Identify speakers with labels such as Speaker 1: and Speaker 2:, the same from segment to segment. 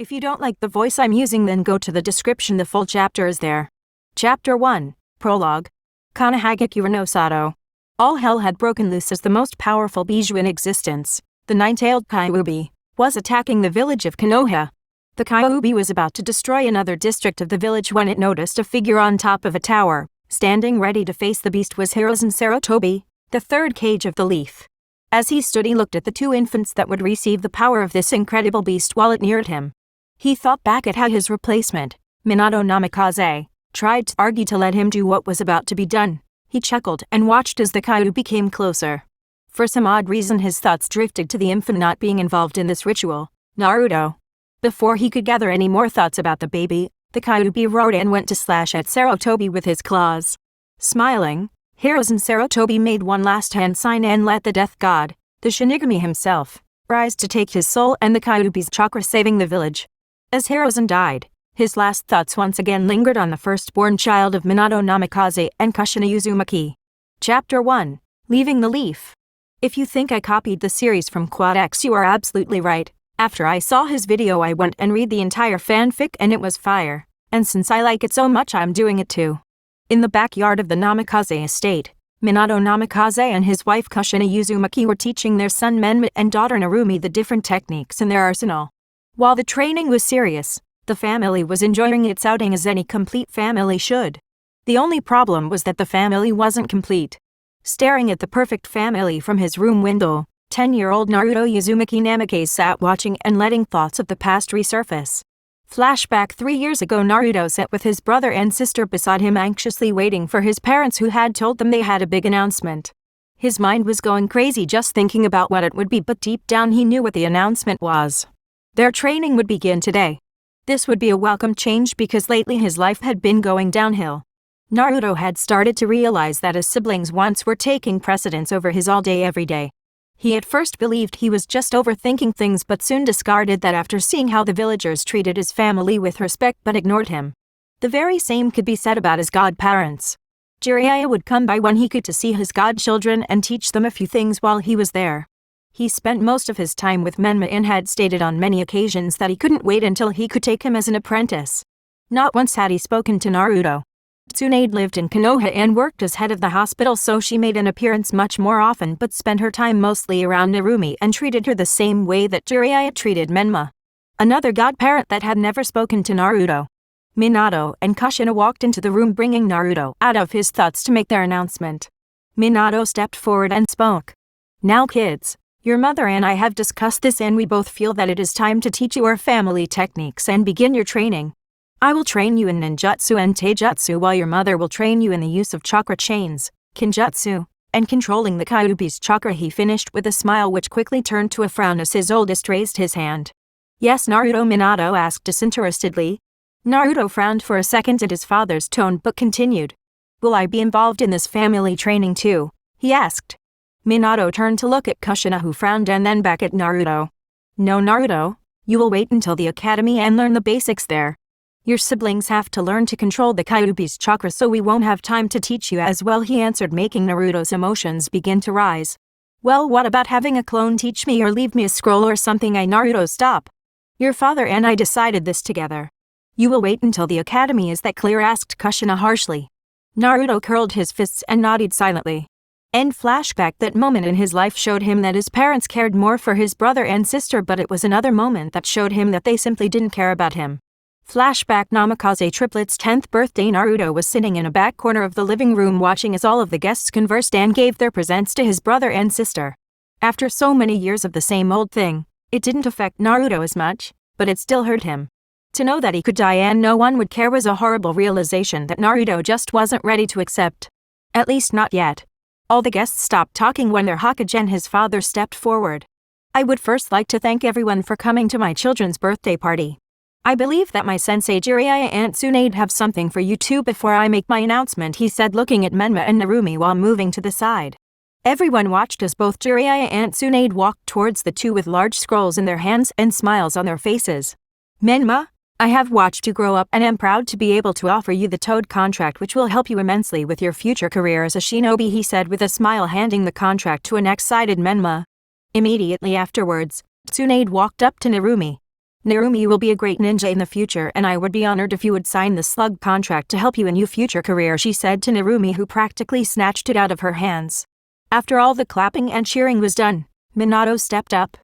Speaker 1: If you don't like the voice I'm using, then go to the description, the full chapter is there. Chapter 1, Prologue. Kanahagakura no Sato. All hell had broken loose as the most powerful Bijou in existence, the nine-tailed Kyuubi, was attacking the village of Konoha. The Kyuubi was about to destroy another district of the village when it noticed a figure on top of a tower. Standing ready to face the beast was Hiruzen Sarutobi, the third cage of the leaf. As he stood, he looked at the two infants that would receive the power of this incredible beast while it neared him. He thought back at how his replacement, Minato Namikaze, tried to argue to let him do what was about to be done. He chuckled and watched as the Kyuubi came closer. For some odd reason, his thoughts drifted to the infant not being involved in this ritual, Naruto. Before he could gather any more thoughts about the baby, the Kyuubi roared and went to slash at Sarutobi with his claws. Smiling, Hiruzen Sarutobi made one last hand sign and let the death god, the Shinigami himself, rise to take his soul and the Kyuubi's chakra, saving the village. As Hiruzen died, his last thoughts once again lingered on the firstborn child of Minato Namikaze and Kushina Uzumaki. Chapter 1, Leaving the Leaf. If you think I copied the series from Quad X, you are absolutely right. After I saw his video, I went and read the entire fanfic and it was fire, and since I like it so much, I'm doing it too. In the backyard of the Namikaze estate, Minato Namikaze and his wife Kushina Uzumaki were teaching their son Menma and daughter Narumi the different techniques in their arsenal. While the training was serious, the family was enjoying its outing as any complete family should. The only problem was that the family wasn't complete. Staring at the perfect family from his room window, 10-year-old Naruto Uzumaki Namikaze sat watching and letting thoughts of the past resurface. Flashback 3 years ago, Naruto sat with his brother and sister beside him, anxiously waiting for his parents who had told them they had a big announcement. His mind was going crazy just thinking about what it would be, but deep down he knew what the announcement was. Their training would begin today. This would be a welcome change because lately his life had been going downhill. Naruto had started to realize that his siblings once were taking precedence over his all day every day. He at first believed he was just overthinking things, but soon discarded that after seeing how the villagers treated his family with respect but ignored him. The very same could be said about his godparents. Jiraiya would come by when he could to see his godchildren and teach them a few things while he was there. He spent most of his time with Menma and had stated on many occasions that he couldn't wait until he could take him as an apprentice. Not once had he spoken to Naruto. Tsunade lived in Konoha and worked as head of the hospital, so she made an appearance much more often but spent her time mostly around Narumi and treated her the same way that Jiraiya treated Menma. Another godparent that had never spoken to Naruto. Minato and Kushina walked into the room, bringing Naruto out of his thoughts to make their announcement. Minato stepped forward and spoke. "Now kids, your mother and I have discussed this and we both feel that it is time to teach you our family techniques and begin your training. I will train you in ninjutsu and taijutsu while your mother will train you in the use of chakra chains, kinjutsu, and controlling the Kyuubi's chakra." He finished with a smile which quickly turned to a frown as his oldest raised his hand. "Yes, Naruto?" Minato asked disinterestedly. Naruto frowned for a second at his father's tone but continued. "Will I be involved in this family training too?" he asked. Minato turned to look at Kushina, who frowned, and then back at Naruto. "No, Naruto, you will wait until the academy and learn the basics there. Your siblings have to learn to control the Kyuubi's chakra, so we won't have time to teach you as well," he answered, making Naruto's emotions begin to rise. "Well, what about having a clone teach me or leave me a scroll or something?" Naruto, stop. "Your father and I decided this together. You will wait until the academy, is that clear?" asked Kushina harshly. Naruto curled his fists and nodded silently. End flashback. That moment in his life showed him that his parents cared more for his brother and sister, but it was another moment that showed him that they simply didn't care about him. Flashback Namikaze triplets' 10th birthday. Naruto was sitting in a back corner of the living room watching as all of the guests conversed and gave their presents to his brother and sister. After so many years of the same old thing, it didn't affect Naruto as much, but it still hurt him. To know that he could die and no one would care was a horrible realization that Naruto just wasn't ready to accept. At least not yet. All the guests stopped talking when their Hokage and his father stepped forward. "I would first like to thank everyone for coming to my children's birthday party. I believe that my sensei Jiraiya and Tsunade have something for you too before I make my announcement," he said, looking at Menma and Narumi while moving to the side. Everyone watched as both Jiraiya and Tsunade walked towards the two with large scrolls in their hands and smiles on their faces. "Menma, I have watched you grow up and am proud to be able to offer you the Toad contract, which will help you immensely with your future career as a shinobi," he said with a smile, handing the contract to an excited Menma. Immediately afterwards, Tsunade walked up to Narumi. Narumi will be a great ninja in the future, and I would be honored if you would sign the slug contract to help you in your future career, she said to Narumi, who practically snatched it out of her hands. After all the clapping and cheering was done, Minato stepped up.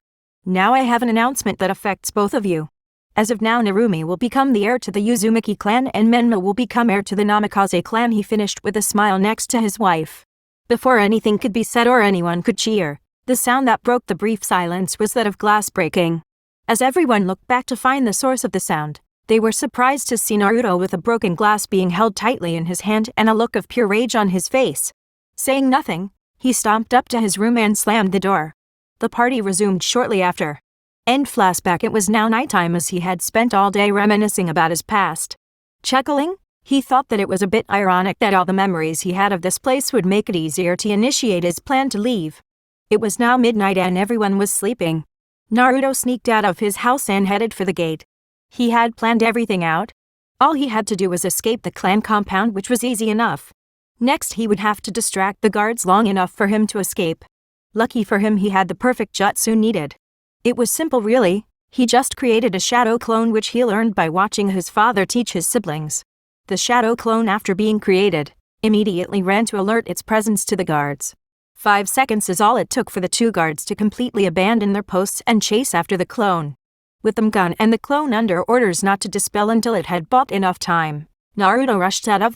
Speaker 1: Now I have an announcement that affects both of you. As of now, Narumi will become the heir to the Uzumaki clan and Menma will become heir to the Namikaze clan, he finished with a smile next to his wife. Before anything could be said or anyone could cheer, the sound that broke the brief silence was that of glass breaking. As everyone looked back to find the source of the sound, they were surprised to see Naruto with a broken glass being held tightly in his hand and a look of pure rage on his face. Saying nothing, he stomped up to his room and slammed the door. The party resumed shortly after. End flashback. It was now nighttime as he had spent all day reminiscing about his past. Chuckling, he thought that it was a bit ironic that all the memories he had of this place would make it easier to initiate his plan to leave. It was now midnight and everyone was sleeping. Naruto sneaked out of his house and headed for the gate. He had planned everything out. All he had to do was escape the clan compound, which was easy enough. Next, he would have to distract the guards long enough for him to escape. Lucky for him, he had the perfect jutsu needed. It was simple really, he just created a shadow clone which he learned by watching his father teach his siblings. The shadow clone, after being created, immediately ran to alert its presence to the guards. 5 seconds is all it took for the 2 guards to completely abandon their posts and chase after the clone. With them gone and the clone under orders not to dispel until it had bought enough time, Naruto rushed out of